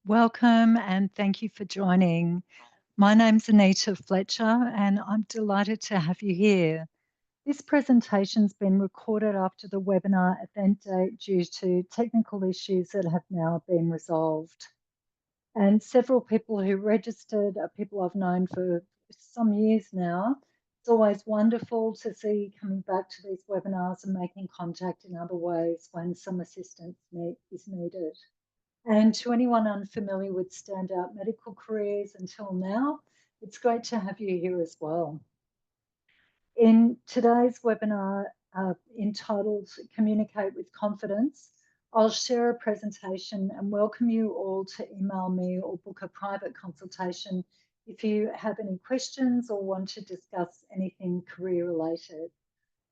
Welcome and thank you for joining. My name's Anita Fletcher and I'm delighted to have you here. This presentation's been recorded after the webinar event date due to technical issues that have now been resolved. And several people who registered are people I've known for some years now. It's always wonderful to see coming back to these webinars and making contact in other ways when some assistance is needed. And to anyone unfamiliar with Standout Medical Careers until now, it's great to have you here as well. In today's webinar entitled Communicate with Confidence, I'll share a presentation and welcome you all to email me or book a private consultation if you have any questions or want to discuss anything career related.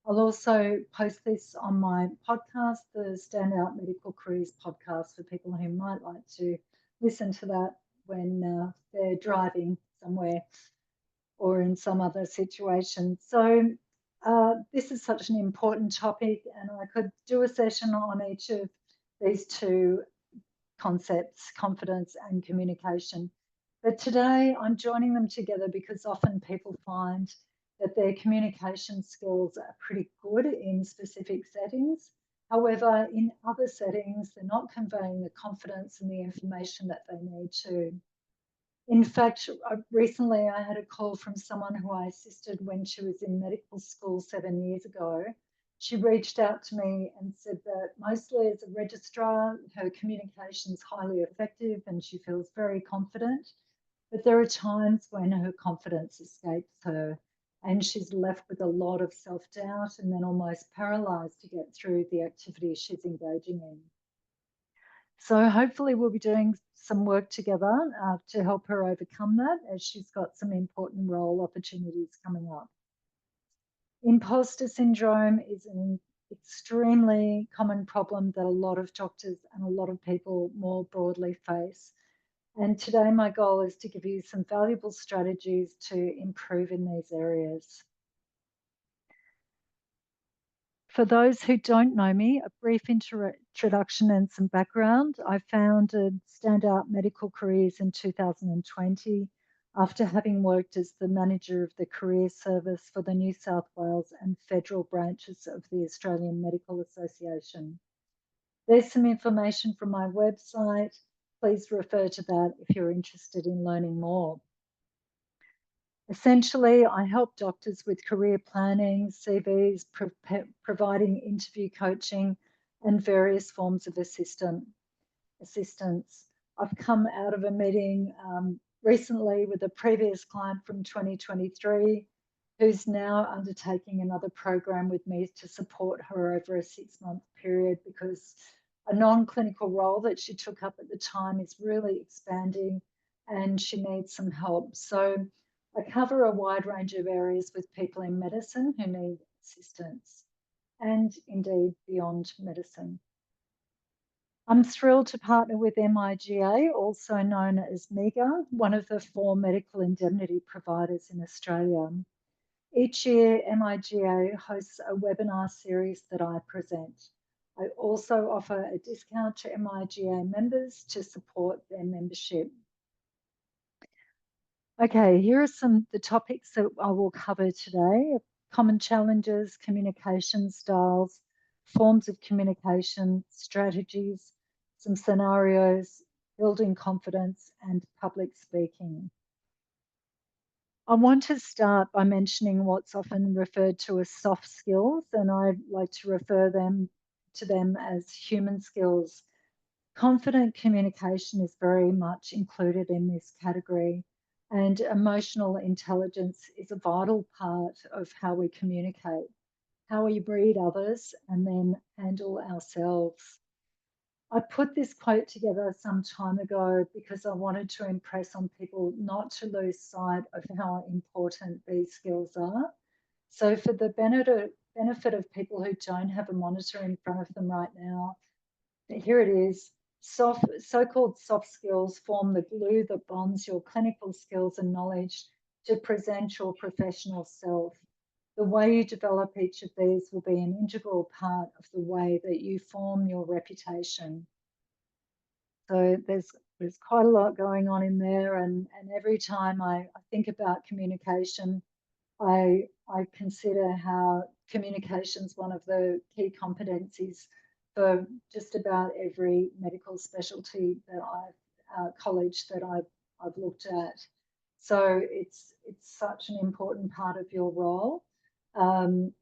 I'll also post this on my podcast, the Standout Medical Careers podcast, for people who might like to listen to that when they're driving somewhere or in some other situation. So this is such an important topic, and I could do a session on each of these two concepts, confidence and communication. But today I'm joining them together because often people find that their communication skills are pretty good in specific settings. However, in other settings, they're not conveying the confidence and the information that they need to. In fact, recently I had a call from someone who I assisted when she was in medical school 7 years ago. She reached out to me and said that mostly as a registrar, her communication is highly effective and she feels very confident. But there are times when her confidence escapes her and she's left with a lot of self-doubt and then almost paralysed to get through the activity she's engaging in. So hopefully we'll be doing some work together to help her overcome that, as she's got some important role opportunities coming up. Imposter syndrome is an extremely common problem that a lot of doctors and a lot of people more broadly face. And today my goal is to give you some valuable strategies to improve in these areas. For those who don't know me, a brief introduction and some background. I founded Standout Medical Careers in 2020 after having worked as the manager of the career service for the New South Wales and federal branches of the Australian Medical Association. There's some information from my website. Please refer to that if you're interested in learning more. Essentially, I help doctors with career planning, CVs, providing interview coaching, and various forms of assistance. I've come out of a meeting recently with a previous client from 2023 who's now undertaking another program with me to support her over a 6-month period because a non-clinical role that she took up at the time is really expanding and she needs some help. So I cover a wide range of areas with people in medicine who need assistance and indeed beyond medicine. I'm thrilled to partner with MIGA, also known as MEGA, one of the 4 medical indemnity providers in Australia. Each year, MIGA hosts a webinar series that I present. I also offer a discount to MIGA members to support their membership. Okay, here are the topics that I will cover today: common challenges, communication styles, forms of communication, strategies, some scenarios, building confidence, and public speaking. I want to start by mentioning what's often referred to as soft skills, and I like to refer to them as human skills. Confident communication is very much included in this category, and emotional intelligence is a vital part of how we communicate, how we read others, and then handle ourselves. I put this quote together some time ago because I wanted to impress on people not to lose sight of how important these skills are. So for the benefit of people who don't have a monitor in front of them right now, here it is. So-called soft skills form the glue that bonds your clinical skills and knowledge to present your professional self. The way you develop each of these will be an integral part of the way that you form your reputation. So there's There's quite a lot going on in there, and every time I think about communication, I consider how communication is one of the key competencies for just about every medical specialty that college that I've looked at. So it's such an important part of your role, and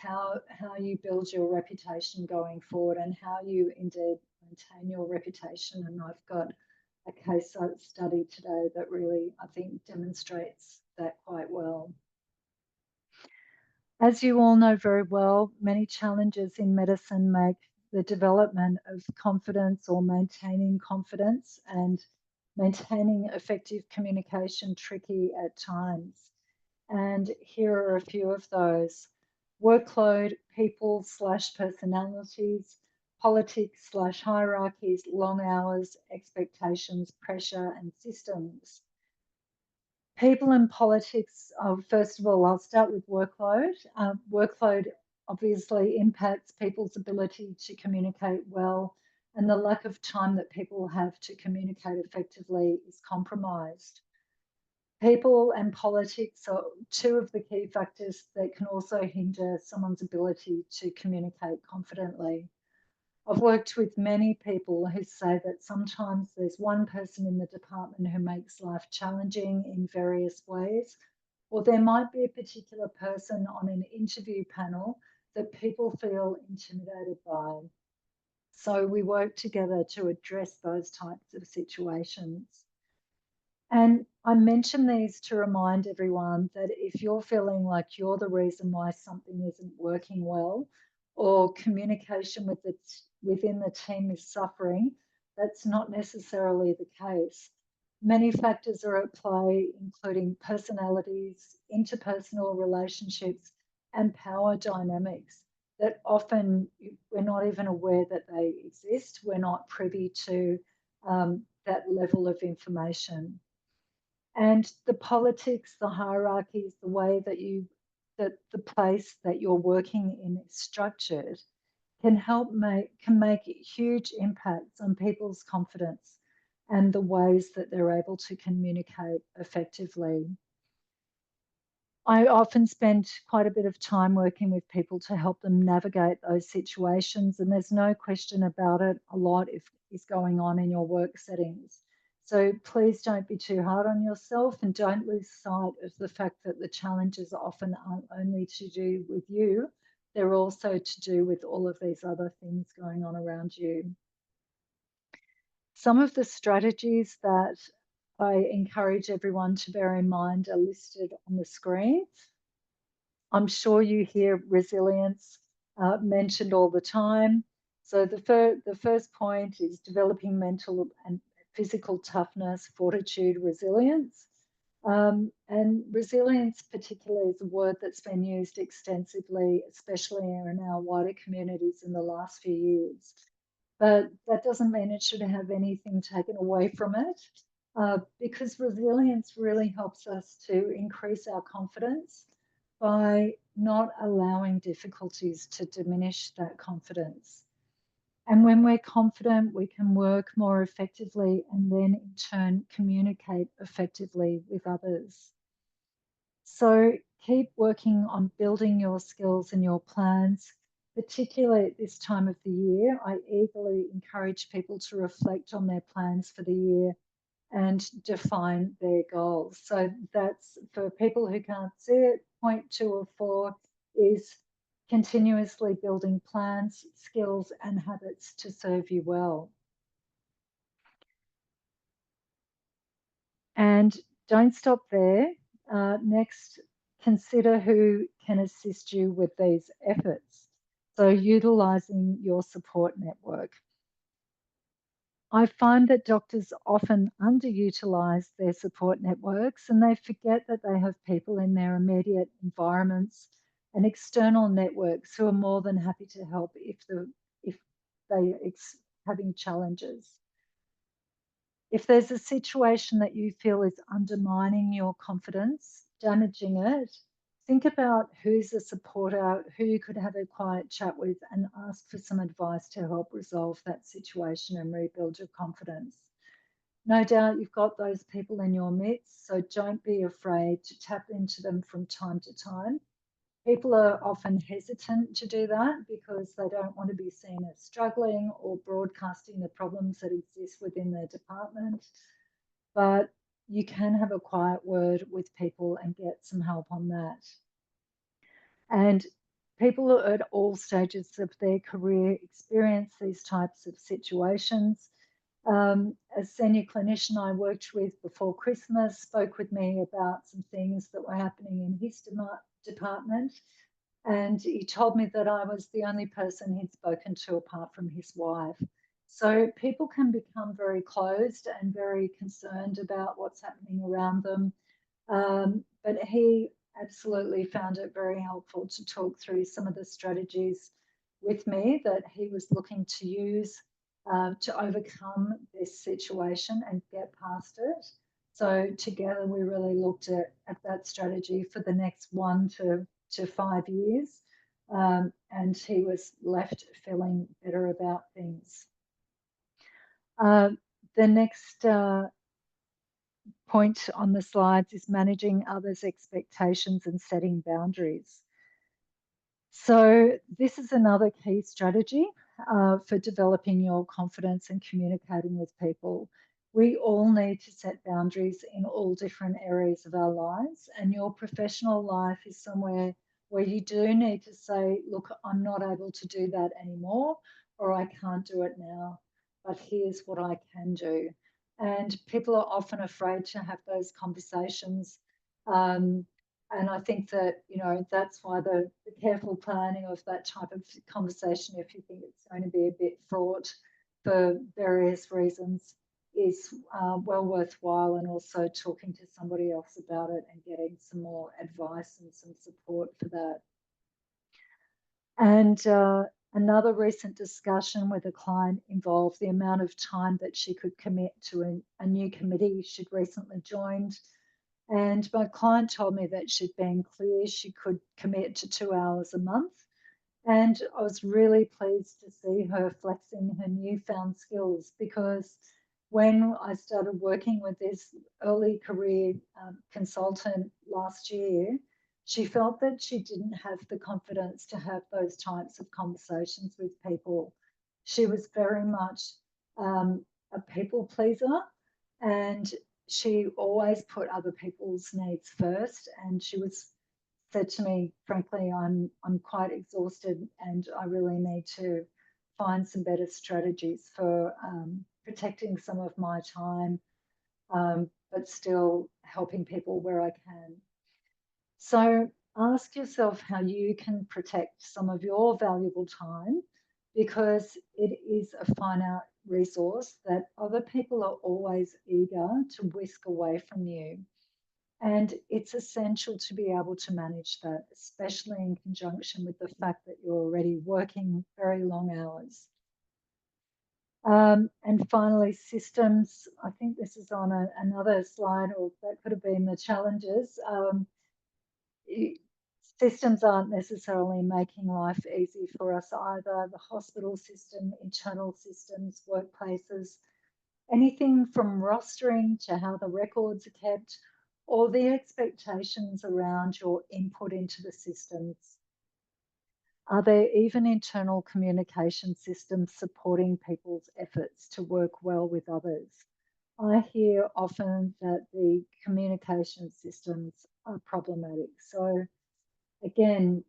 how you build your reputation going forward, and how you indeed maintain your reputation. And I've got a case study today that really, I think, demonstrates that quite well. As you all know very well, many challenges in medicine make the development of confidence or maintaining confidence and maintaining effective communication tricky at times. And here are a few of those: workload, people slash personalities, politics slash hierarchies, long hours, expectations, pressure, and systems. People and politics, first of all, I'll start with workload. Workload obviously impacts people's ability to communicate well, and the lack of time that people have to communicate effectively is compromised. People and politics are two of the key factors that can also hinder someone's ability to communicate confidently. I've worked with many people who say that sometimes there's one person in the department who makes life challenging in various ways, or there might be a particular person on an interview panel that people feel intimidated by. So we work together to address those types of situations. And I mention these to remind everyone that if you're feeling like you're the reason why something isn't working well, or communication within the team is suffering, that's not necessarily the case. Many factors are at play, including personalities, interpersonal relationships, and power dynamics that often we're not even aware that they exist. We're not privy to that level of information. And the politics, the hierarchies, the way that the place that you're working in is structured can make huge impacts on people's confidence and the ways that they're able to communicate effectively. I often spend quite a bit of time working with people to help them navigate those situations, and there's no question about it. A lot is going on in your work settings. So please don't be too hard on yourself, and don't lose sight of the fact that the challenges often aren't only to do with you, they're also to do with all of these other things going on around you. Some of the strategies that I encourage everyone to bear in mind are listed on the screen. I'm sure you hear resilience mentioned all the time. So the first point is developing mental and physical toughness, fortitude, resilience. And resilience particularly is a word that's been used extensively, especially in our wider communities in the last few years. But that doesn't mean it should have anything taken away from it, because resilience really helps us to increase our confidence by not allowing difficulties to diminish that confidence. And when we're confident, we can work more effectively and then in turn communicate effectively with others. So keep working on building your skills and your plans, particularly at this time of the year. I eagerly encourage people to reflect on their plans for the year and define their goals. So that's for people who can't see it, point 2 or 4 is continuously building plans, skills, and habits to serve you well. And don't stop there. Next, consider who can assist you with these efforts. So, utilising your support network. I find that doctors often underutilise their support networks, and they forget that they have people in their immediate environments and external networks who are more than happy to help if they are having challenges. If there's a situation that you feel is undermining your confidence, damaging it, think about who's a supporter, who you could have a quiet chat with, and ask for some advice to help resolve that situation and rebuild your confidence. No doubt you've got those people in your midst, so don't be afraid to tap into them from time to time. People are often hesitant to do that because they don't want to be seen as struggling or broadcasting the problems that exist within their department. But you can have a quiet word with people and get some help on that. And people at all stages of their career experience these types of situations. A senior clinician I worked with before Christmas spoke with me about some things that were happening in his department. And he told me that I was the only person he'd spoken to apart from his wife. So people can become very closed and very concerned about what's happening around them. But he absolutely found it very helpful to talk through some of the strategies with me that he was looking to use to overcome this situation and get past it. So together we really looked at that strategy for the next 1 to 5 years. And he was left feeling better about things. The next point on the slides is managing others' expectations and setting boundaries. So this is another key strategy for developing your confidence and communicating with people. We all need to set boundaries in all different areas of our lives, and your professional life is somewhere where you do need to say, look, I'm not able to do that anymore, or I can't do it now, but here's what I can do. And people are often afraid to have those conversations. And I think that, that's why the careful planning of that type of conversation, if you think it's going to be a bit fraught for various reasons, is well worthwhile, and also talking to somebody else about it and getting some more advice and some support for that. And another recent discussion with a client involved the amount of time that she could commit to a new committee she'd recently joined. And my client told me that she'd been clear she could commit to 2 hours a month. And I was really pleased to see her flexing her newfound skills, because when I started working with this early career consultant last year, she felt that she didn't have the confidence to have those types of conversations with people. She was very much a people pleaser, and she always put other people's needs first. And she said to me, frankly, I'm quite exhausted and I really need to find some better strategies for protecting some of my time, but still helping people where I can. So ask yourself how you can protect some of your valuable time, because it is a finite resource that other people are always eager to whisk away from you. And it's essential to be able to manage that, especially in conjunction with the fact that you're already working very long hours. And finally, systems. I think this is on another slide, or that could have been the challenges. Systems aren't necessarily making life easy for us either. The hospital system, internal systems, workplaces, anything from rostering to how the records are kept, or the expectations around your input into the systems. Are there even internal communication systems supporting people's efforts to work well with others? I hear often that the communication systems are problematic. So again,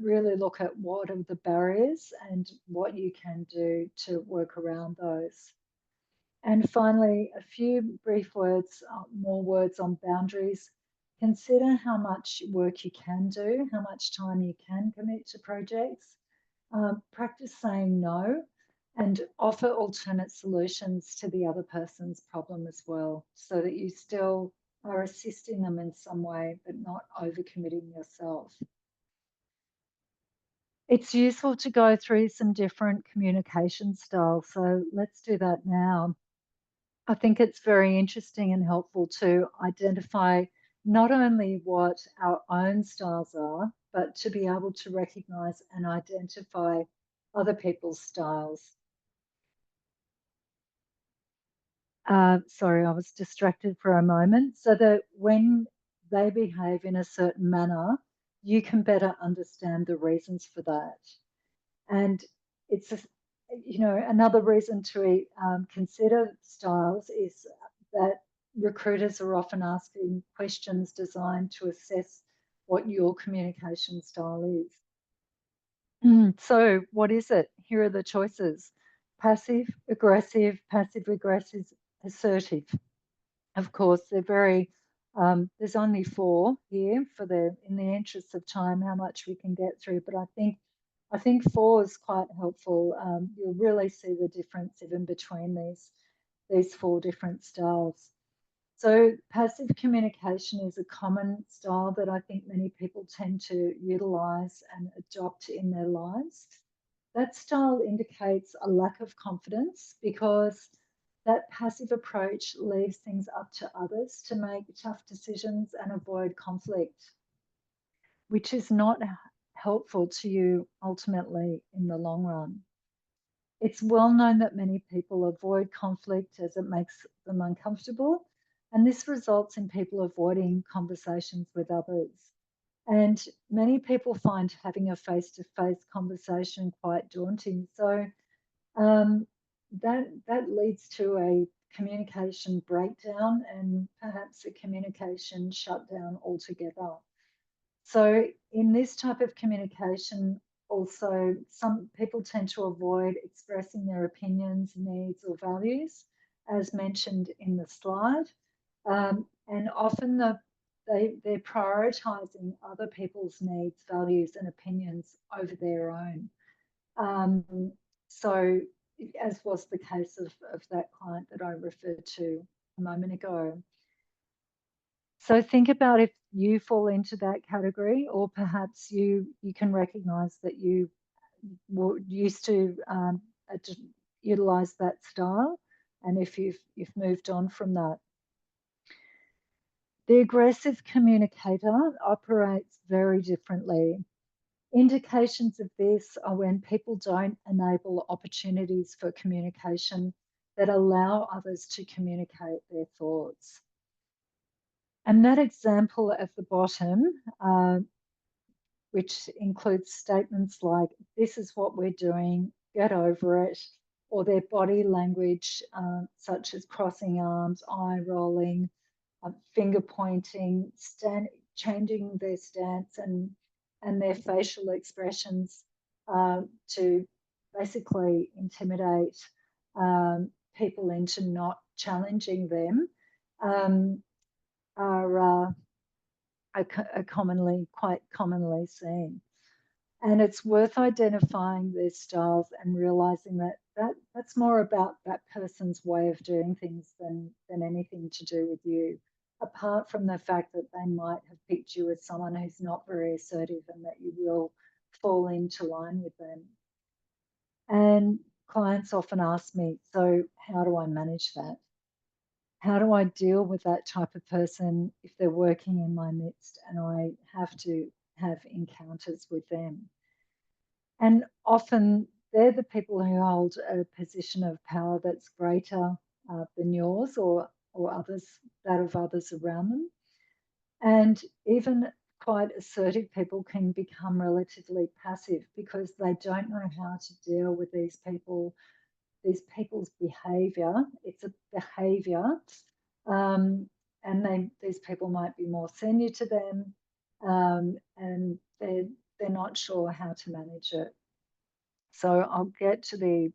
really look at what are the barriers and what you can do to work around those. And finally, a few brief words, more words on boundaries. Consider how much work you can do, how much time you can commit to projects. Practice saying no, and offer alternate solutions to the other person's problem as well, so that you still are assisting them in some way, but not overcommitting yourself. It's useful to go through some different communication styles, so let's do that now. I think it's very interesting and helpful to identify not only what our own styles are, but to be able to recognize and identify other people's styles. Sorry, I was distracted for a moment. So that when they behave in a certain manner, you can better understand the reasons for that. And it's, another reason to consider styles is that recruiters are often asking questions designed to assess what your communication style is. So, what is it? Here are the choices: passive, aggressive, assertive. Of course, they're very, there's only four here in the interest of time, how much we can get through. But I think four is quite helpful. You'll really see the difference even between these four different styles. So passive communication is a common style that I think many people tend to utilize and adopt in their lives. That style indicates a lack of confidence because that passive approach leaves things up to others to make tough decisions and avoid conflict, which is not helpful to you ultimately in the long run. It's well known that many people avoid conflict as it makes them uncomfortable, and this results in people avoiding conversations with others. And many people find having a face to face conversation quite daunting. So that leads to a communication breakdown and perhaps a communication shutdown altogether. So in this type of communication, also some people tend to avoid expressing their opinions, needs, or values, as mentioned in the slide. And often they're prioritizing other people's needs, values, and opinions over their own. So, as was the case of that client that I referred to a moment ago. So think about if you fall into that category, or perhaps you can recognize that you were used to utilize that style, and if you've moved on from that. The aggressive communicator operates very differently. Indications of this are when people don't enable opportunities for communication that allow others to communicate their thoughts. And that example at the bottom, which includes statements like, this is what we're doing, get over it, or their body language, such as crossing arms, eye rolling, finger pointing, changing their stance and their facial expressions to basically intimidate people into not challenging them, are quite commonly seen. And it's worth identifying their styles and realizing that's more about that person's way of doing things than anything to do with you, apart from the fact that they might have picked you as someone who's not very assertive and that you will fall into line with them. And clients often ask me, so how do I manage that? How do I deal with that type of person if they're working in my midst and I have to have encounters with them? And often they're the people who hold a position of power that's greater than yours or others, that of others around them. And even quite assertive people can become relatively passive because they don't know how to deal with these people's behaviour. It's a behaviour, and these people might be more senior to them, and they're not sure how to manage it. So I'll get to the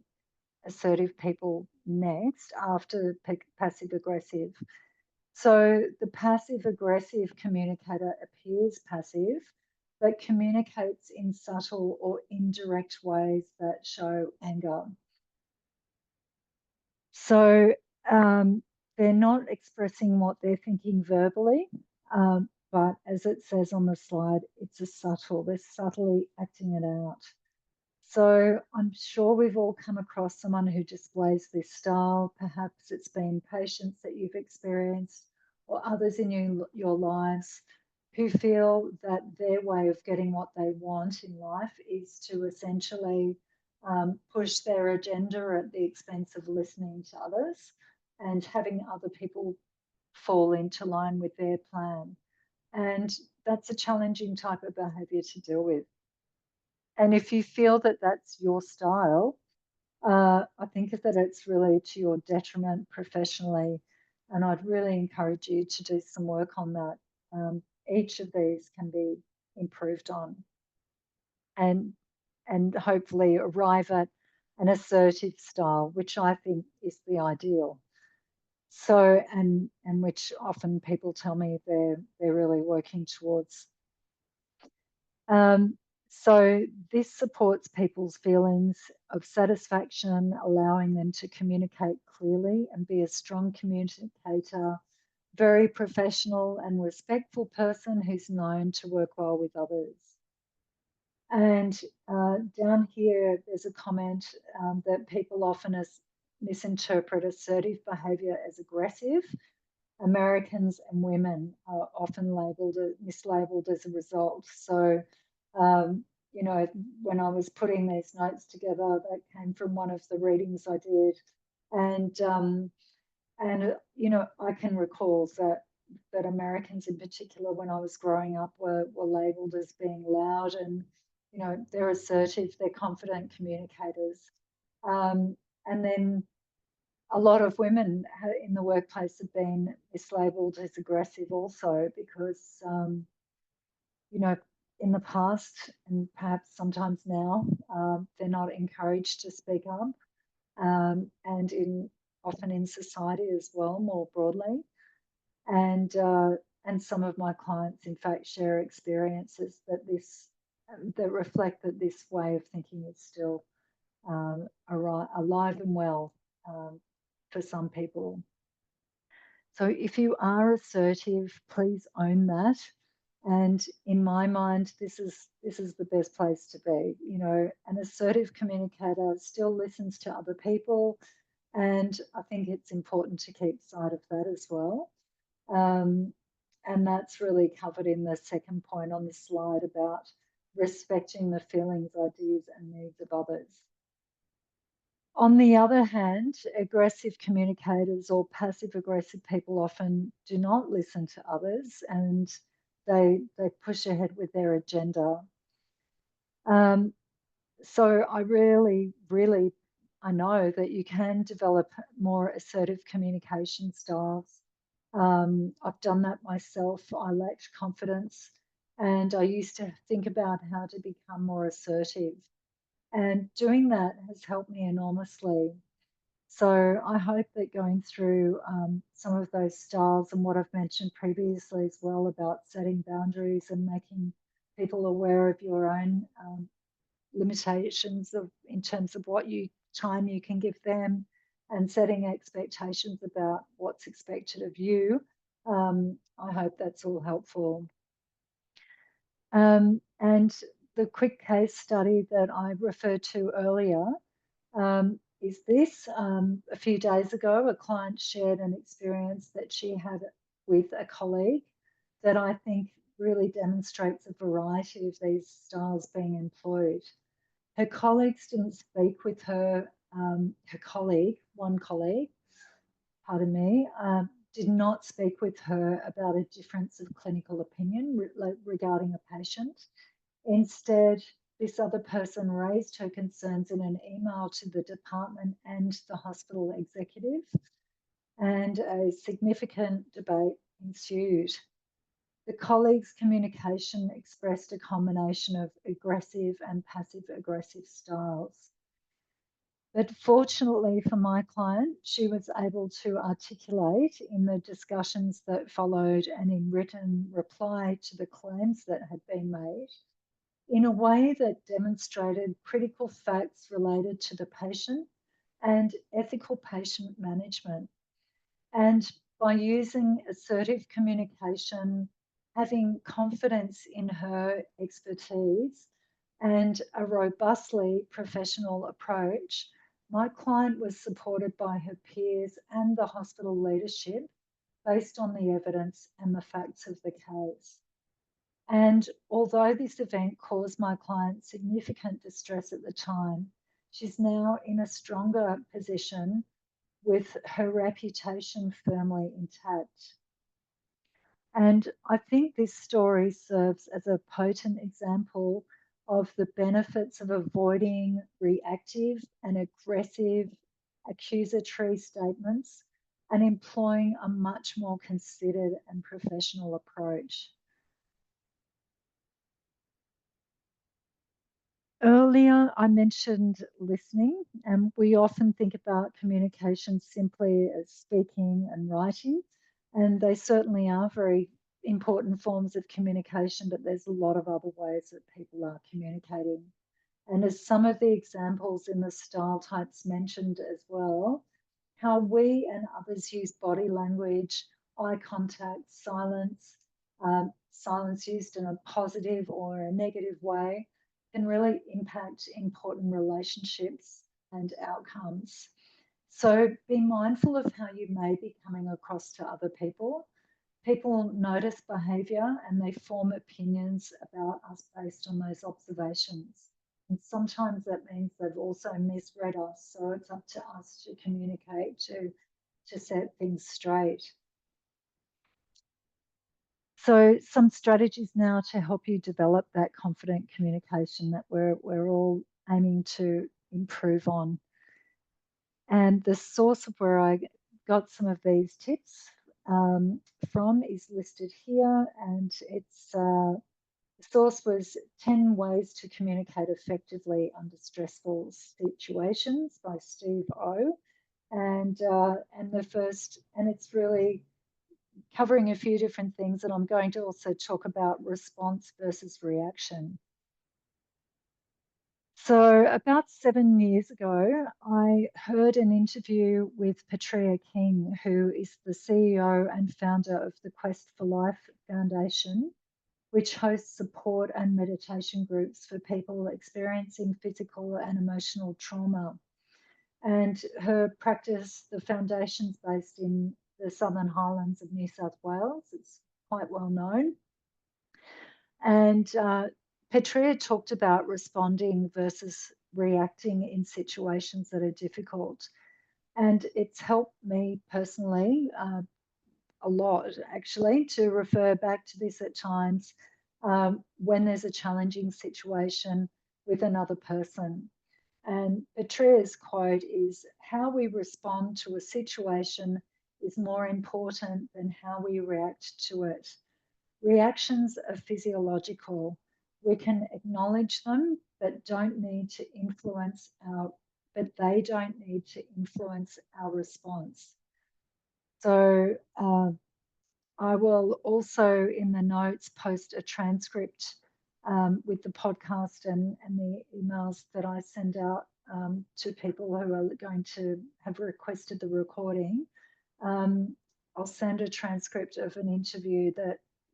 assertive people next after passive aggressive. So the passive aggressive communicator appears passive, but communicates in subtle or indirect ways that show anger. So they're not expressing what they're thinking verbally, but as it says on the slide, they're subtly acting it out. So I'm sure we've all come across someone who displays this style. Perhaps it's been patients that you've experienced or others in your lives who feel that their way of getting what they want in life is to essentially push their agenda at the expense of listening to others and having other people fall into line with their plan. And that's a challenging type of behavior to deal with. And if you feel that that's your style, I think that it's really to your detriment professionally. And I'd really encourage you to do some work on that. Each of these can be improved on and, and hopefully arrive at an assertive style, which I think is the ideal. So, and which often people tell me they're really working towards. Um, so this supports people's feelings of satisfaction, allowing them to communicate clearly and be a strong communicator, very professional and respectful person who's known to work well with others. And down here, there's a comment that people often misinterpret assertive behavior as aggressive. Americans and women are often mislabeled as a result. So, you know, when I was putting these notes together, that came from one of the readings I did, and you know, I can recall that Americans in particular, when I was growing up, were labelled as being loud and, you know, they're assertive, they're confident communicators, and then a lot of women in the workplace have been mislabeled as aggressive also because, you know, in the past and perhaps sometimes now, they're not encouraged to speak up, and often in society as well, more broadly. And some of my clients, in fact, share experiences that reflect that this way of thinking is still alive and well for some people. So if you are assertive, please own that. And in my mind, this is the best place to be. You know, an assertive communicator still listens to other people, and I think it's important to keep sight of that as well. And that's really covered in the second point on this slide about respecting the feelings, ideas, and needs of others. On the other hand, aggressive communicators or passive aggressive people often do not listen to others and they push ahead with their agenda. So I really, I know that you can develop more assertive communication styles. I've done that myself. I lacked confidence and I used to think about how to become more assertive. And doing that has helped me enormously. So I hope that going through some of those styles and what I've mentioned previously as well about setting boundaries and making people aware of your own limitations in terms of what time you can give them and setting expectations about what's expected of you. I hope that's all helpful. And the quick case study that I referred to earlier is this. A few days ago, a client shared an experience that she had with a colleague that I think really demonstrates a variety of these styles being employed. Her colleagues didn't speak with her, one colleague, pardon me, did not speak with her about a difference of clinical opinion regarding a patient. Instead, this other person raised her concerns in an email to the department and the hospital executive, and a significant debate ensued. The colleagues' communication expressed a combination of aggressive and passive aggressive styles. But fortunately for my client, she was able to articulate in the discussions that followed and in written reply to the claims that had been made in a way that demonstrated critical facts related to the patient and ethical patient management. And by using assertive communication, having confidence in her expertise, and a robustly professional approach, my client was supported by her peers and the hospital leadership based on the evidence and the facts of the case. And although this event caused my client significant distress at the time, she's now in a stronger position with her reputation firmly intact. And I think this story serves as a potent example of the benefits of avoiding reactive and aggressive accusatory statements and employing a much more considered and professional approach. Earlier, I mentioned listening, and we often think about communication simply as speaking and writing, and they certainly are very important forms of communication, but there's a lot of other ways that people are communicating. And as some of the examples in the style types mentioned as well, how we and others use body language, eye contact, silence used in a positive or a negative way, can really impact important relationships and outcomes. So be mindful of how you may be coming across to other people. People notice behaviour and they form opinions about us based on those observations. And sometimes that means they've also misread us. So it's up to us to communicate, to set things straight. So some strategies now to help you develop that confident communication that we're all aiming to improve on. And the source of where I got some of these tips from is listed here, and it's the source was 10 Ways to Communicate Effectively Under Stressful Situations by Steve O. And it's really covering a few different things, and I'm going to also talk about response versus reaction. So about 7 years ago, I heard an interview with Petrea King, who is the CEO and founder of the Quest for Life Foundation, which hosts support and meditation groups for people experiencing physical and emotional trauma. And her practice, the foundation's based in the Southern Highlands of New South Wales. It's quite well known. And Petrea talked about responding versus reacting in situations that are difficult. And it's helped me personally a lot, actually, to refer back to this at times when there's a challenging situation with another person. And Petrea's quote is, "How we respond to a situation is more important than how we react to it. Reactions are physiological. We can acknowledge them, but they don't need to influence our response." So I will also in the notes post a transcript with the podcast and the emails that I send out to people who are going to have requested the recording. I'll send a transcript of an interview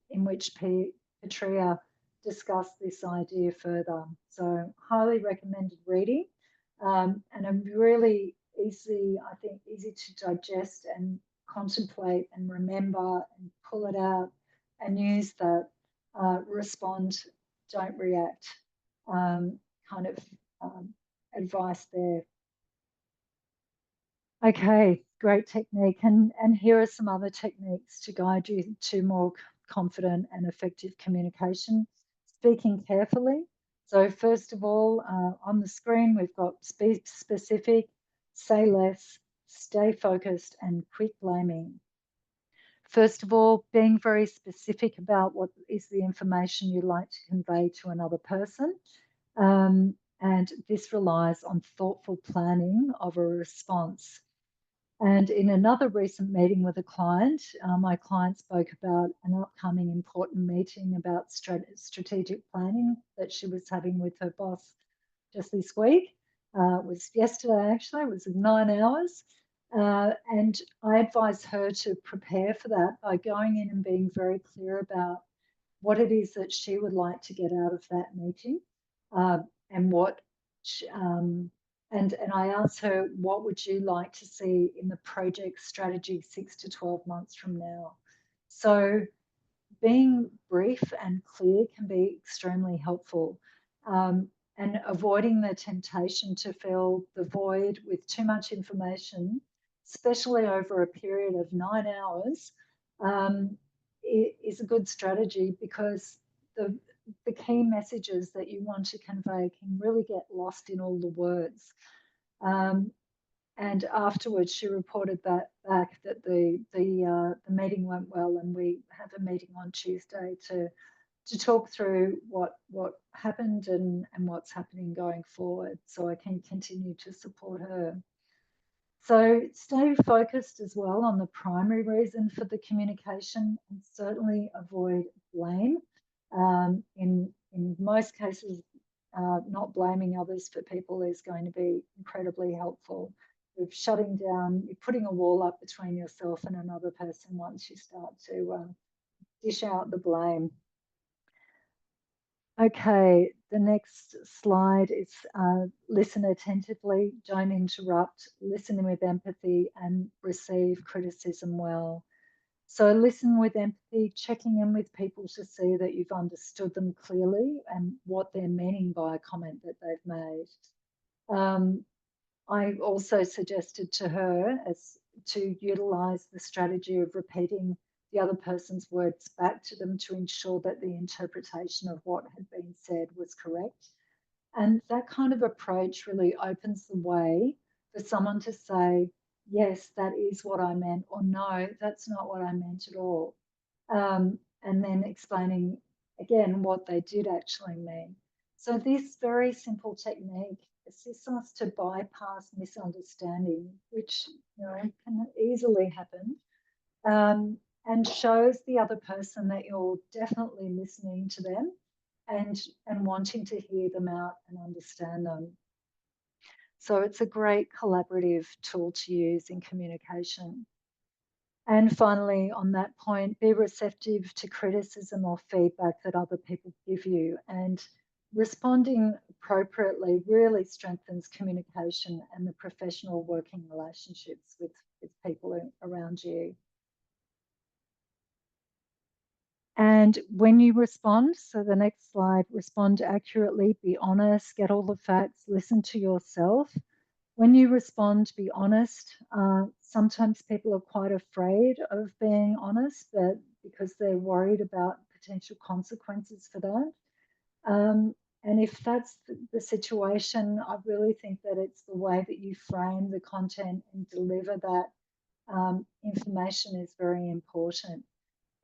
in which Petrea discussed this idea further. So highly recommended reading, and a really easy to digest and contemplate and remember and pull it out and use that respond, don't react kind of advice there. Okay, great technique. And here are some other techniques to guide you to more confident and effective communication. Speaking carefully. So first of all, on the screen, we've got speak specific, say less, stay focused, and quit blaming. First of all, being very specific about what is the information you'd like to convey to another person. And this relies on thoughtful planning of a response. And in another recent meeting with a client, my client spoke about an upcoming important meeting about strategic planning that she was having with her boss just this week. It was yesterday, actually, it was 9 hours. And I advised her to prepare for that by going in and being very clear about what it is that she would like to get out of that meeting and what and I asked her, what would you like to see in the project strategy 6 to 12 months from now? So being brief and clear can be extremely helpful. And avoiding the temptation to fill the void with too much information especially over a period of 9 hours, is a good strategy, because the key messages that you want to convey can really get lost in all the words. And afterwards, she reported that back that the meeting went well, and we have a meeting on Tuesday to talk through what happened and what's happening going forward, so I can continue to support her. So stay focused as well on the primary reason for the communication, and certainly avoid blame. In most cases, not blaming others for people is going to be incredibly helpful. With shutting down, you're putting a wall up between yourself and another person once you start to dish out the blame. Okay, the next slide is listen attentively, don't interrupt, listen with empathy, and receive criticism well. So listen with empathy, checking in with people to see that you've understood them clearly and what they're meaning by a comment that they've made. I also suggested to her as to utilise the strategy of repeating the other person's words back to them to ensure that the interpretation of what had been said was correct. And that kind of approach really opens the way for someone to say, yes, that is what I meant, or no, that's not what I meant at all. And then explaining again what they did actually mean. So this very simple technique assists us to bypass misunderstanding, which can easily happen, and shows the other person that you're definitely listening to them and wanting to hear them out and understand them. So it's a great collaborative tool to use in communication. And finally, on that point, be receptive to criticism or feedback that other people give you. And responding appropriately really strengthens communication and the professional working relationships with people around you. And when you respond, so the next slide, respond accurately, be honest, get all the facts, listen to yourself. When you respond, be honest. Sometimes people are quite afraid of being honest, because they're worried about potential consequences for that. And if that's the situation, I really think that it's the way that you frame the content and deliver that information is very important.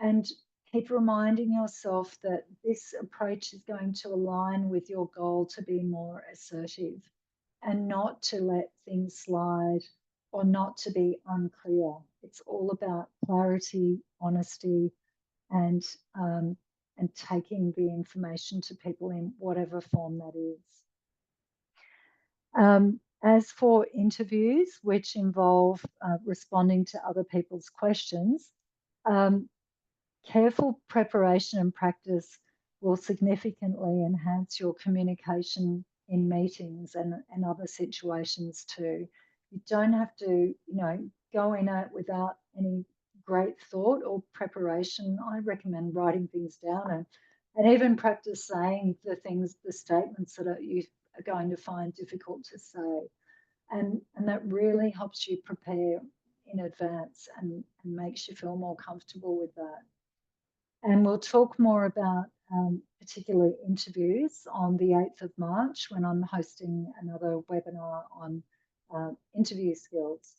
And keep reminding yourself that this approach is going to align with your goal to be more assertive and not to let things slide or not to be unclear. It's all about clarity, honesty, and taking the information to people in whatever form that is. As for interviews, which involve responding to other people's questions, careful preparation and practice will significantly enhance your communication in meetings and other situations too. You don't have to, go in it without any great thought or preparation. I recommend writing things down and even practice saying the statements that you are going to find difficult to say. And that really helps you prepare in advance and makes you feel more comfortable with that. And we'll talk more about particular interviews on the 8th of March when I'm hosting another webinar on interview skills.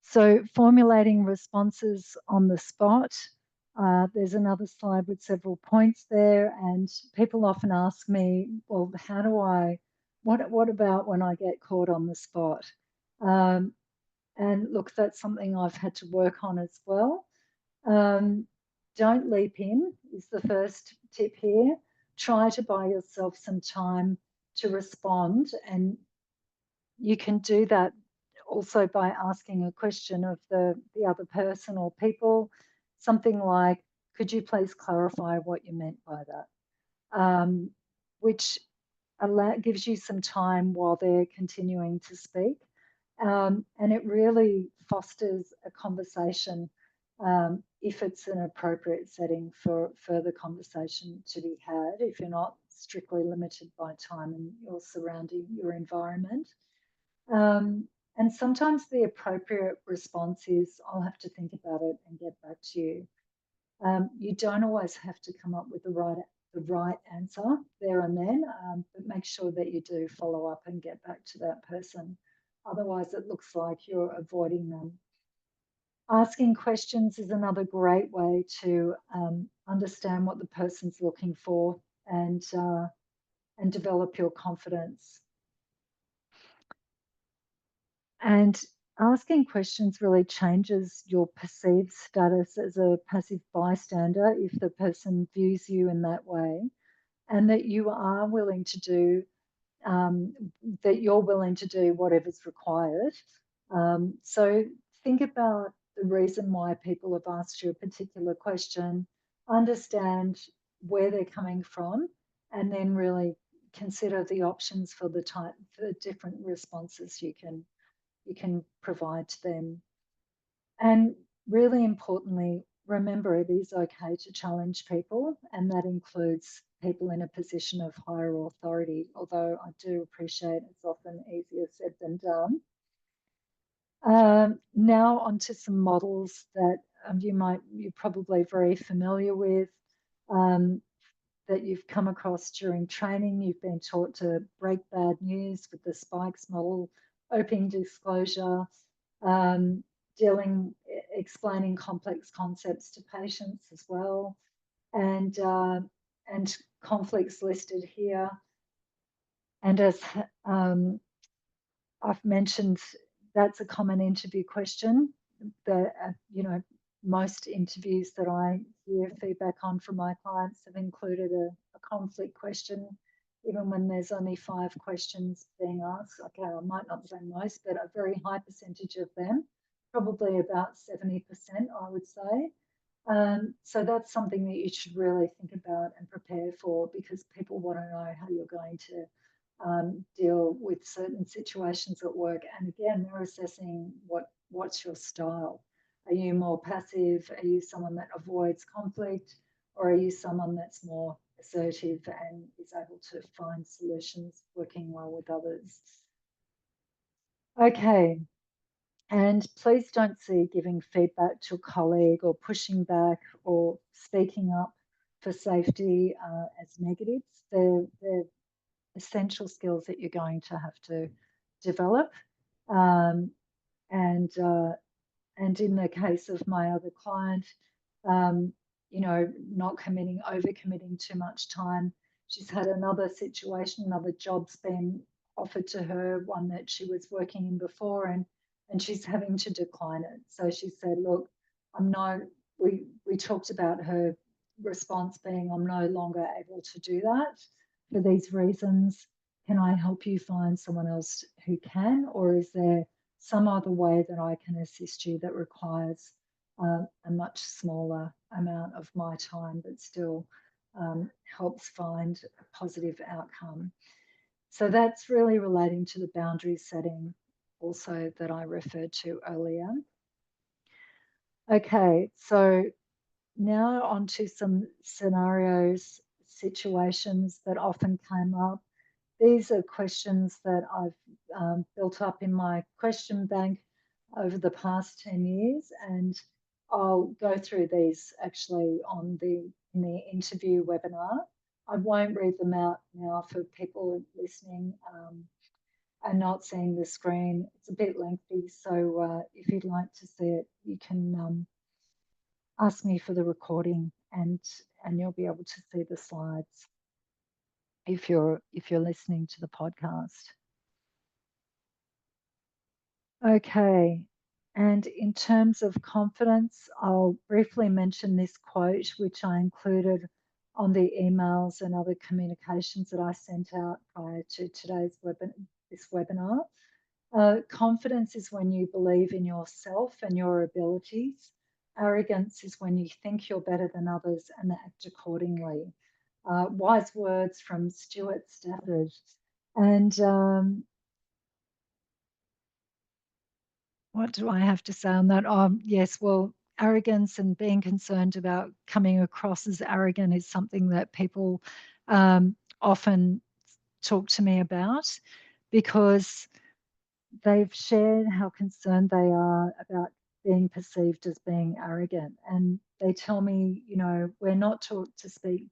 So formulating responses on the spot. There's another slide with several points there, and people often ask me, well, how do what about when I get caught on the spot? And look, that's something I've had to work on as well. Don't leap in is the first tip here. Try to buy yourself some time to respond, and you can do that also by asking a question of the other person or people, something like, could you please clarify what you meant by that? Which gives you some time while they're continuing to speak. And it really fosters a conversation if it's an appropriate setting for further conversation to be had, if you're not strictly limited by time and your surrounding, your environment. And sometimes the appropriate response is, I'll have to think about it and get back to you. You don't always have to come up with the right answer there and then, but make sure that you do follow up and get back to that person. Otherwise, it looks like you're avoiding them. Asking questions is another great way to understand what the person's looking for and develop your confidence. And asking questions really changes your perceived status as a passive bystander if the person views you in that way, and that you are willing to do, that you're willing to do whatever's required. So think about the reason why people have asked you a particular question, understand where they're coming from, and then really consider the options for the different responses you can provide to them. And really importantly, remember it is okay to challenge people, and that includes people in a position of higher authority, although I do appreciate it's often easier said than done. Now onto some models that you're probably very familiar with, that you've come across during training. You've been taught to break bad news with the Spikes model, open disclosure, explaining complex concepts to patients as well, and conflicts listed here. And as I've mentioned, that's a common interview question. Most interviews that I hear feedback on from my clients have included a conflict question, even when there's only 5 questions being asked. Okay, I might not say most, but a very high percentage of them, probably about 70%, I would say. So that's something that you should really think about and prepare for, because people want to know how you're going to deal with certain situations at work. And again, they're assessing what's your style. Are you more passive? Are you someone that avoids conflict? Or are you someone that's more assertive and is able to find solutions working well with others? Okay. And please don't see giving feedback to a colleague or pushing back or speaking up for safety as negatives. They're essential skills that you're going to have to develop. And in the case of my other client, not overcommitting too much time. She's had another situation, another job's been offered to her, one that she was working in before, and she's having to decline it. So she said, look, we talked about her response being, I'm no longer able to do that for these reasons. Can I help you find someone else who can, or is there some other way that I can assist you that requires a much smaller amount of my time, but still helps find a positive outcome? So that's really relating to the boundary setting also that I referred to earlier. Okay, so now on to some scenarios, situations that often came up. These are questions that I've built up in my question bank over the past 10 years, and I'll go through these actually in the interview webinar. I won't read them out now for people listening and not seeing the screen. It's a bit lengthy, so if you'd like to see it, you can ask me for the recording, and you'll be able to see the slides if you're listening to the podcast. Okay, and in terms of confidence, I'll briefly mention this quote, which I included on the emails and other communications that I sent out prior to this webinar. Confidence is when you believe in yourself and your abilities. Arrogance is when you think you're better than others and act accordingly. Wise words from Stuart Stafford. And what do I have to say on that? Yes, well, arrogance and being concerned about coming across as arrogant is something that people often talk to me about, because they've shared how concerned they are about being perceived as being arrogant. And they tell me, you know, we're not taught to speak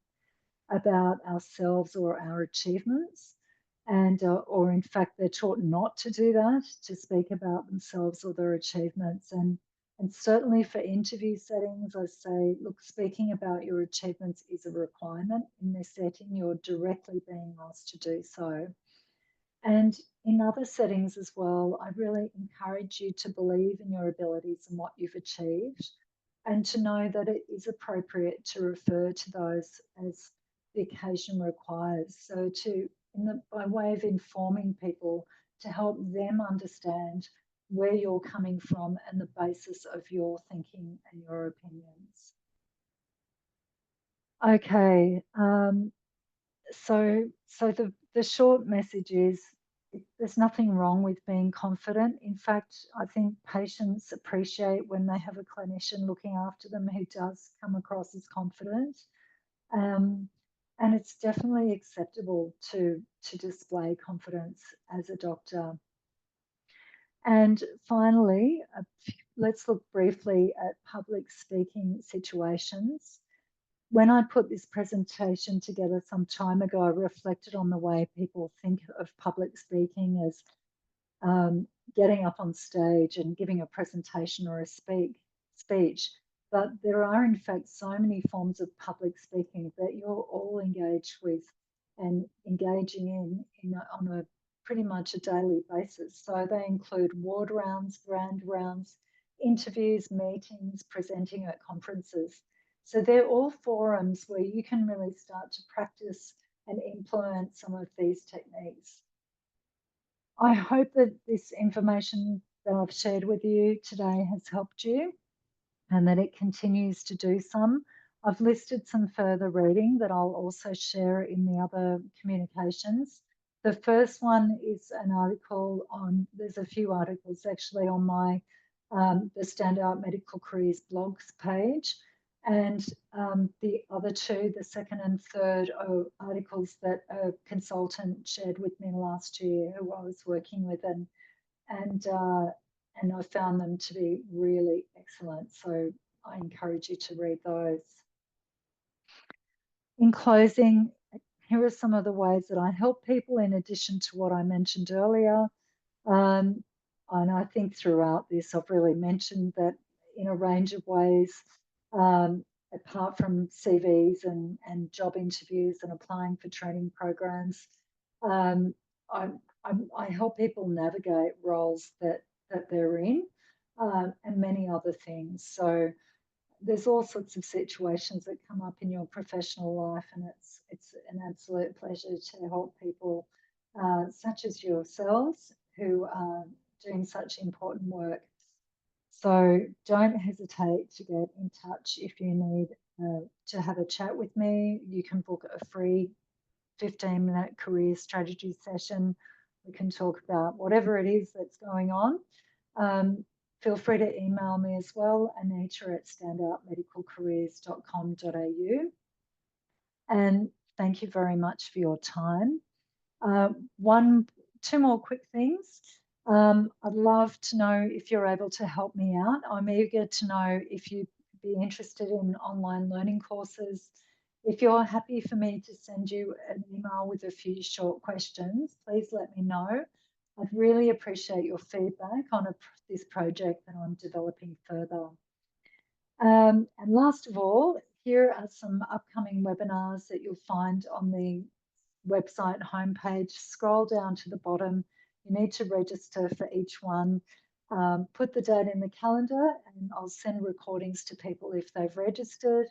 about ourselves or our achievements. And, or in fact, they're taught not to do that, to speak about themselves or their achievements. And certainly for interview settings, I say, look, speaking about your achievements is a requirement in this setting. You're directly being asked to do so. And in other settings as well, I really encourage you to believe in your abilities and what you've achieved, and to know that it is appropriate to refer to those as the occasion requires. So by way of informing people, to help them understand where you're coming from and the basis of your thinking and your opinions. Okay, so the short message is there's nothing wrong with being confident. In fact, I think patients appreciate when they have a clinician looking after them who does come across as confident. Um, and it's definitely acceptable to display confidence as a doctor. And finally, let's look briefly at public speaking situations. When I put this presentation together some time ago, I reflected on the way people think of public speaking as um, getting up on stage and giving a presentation or a speech. But there are, in fact, so many forms of public speaking that you're all engaged with and engaging on a pretty much a daily basis. So they include ward rounds, brand rounds, interviews, meetings, presenting at conferences. So they're all forums where you can really start to practice and implement some of these techniques. I hope that this information that I've shared with you today has helped you and that it continues to do some. I've listed some further reading that I'll also share in the other communications. The first one is an article on, there's a few articles actually on my the Standout Medical Careers blogs page. And the other two, the second and third, are articles that a consultant shared with me last year who I was working with, and and I found them to be really excellent. So I encourage you to read those. In closing, here are some of the ways that I help people in addition to what I mentioned earlier. Um, and I think throughout this, I've really mentioned that in a range of ways, apart from CVs and job interviews and applying for training programs, um, I, I help people navigate roles that they're in, and many other things. So there's all sorts of situations that come up in your professional life, and it's an absolute pleasure to help people such as yourselves who are doing such important work. So don't hesitate to get in touch if you need to have a chat with me. You can book a free 15-minute career strategy session. We can talk about whatever it is that's going on. Feel free to email me as well, anita@standoutmedicalcareers.com.au. And thank you very much for your time. Two more quick things. I'd love to know if you're able to help me out. I'm eager to know if you'd be interested in online learning courses. If you're happy for me to send you an email with a few short questions, please let me know. I'd really appreciate your feedback on this project that I'm developing further. And last of all, here are some upcoming webinars that you'll find on the website homepage. Scroll down to the bottom. You need to register for each one. Put the date in the calendar and I'll send recordings to people if they've registered.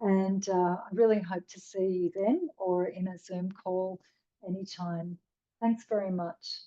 And I really hope to see you then or in a Zoom call anytime. Thanks very much.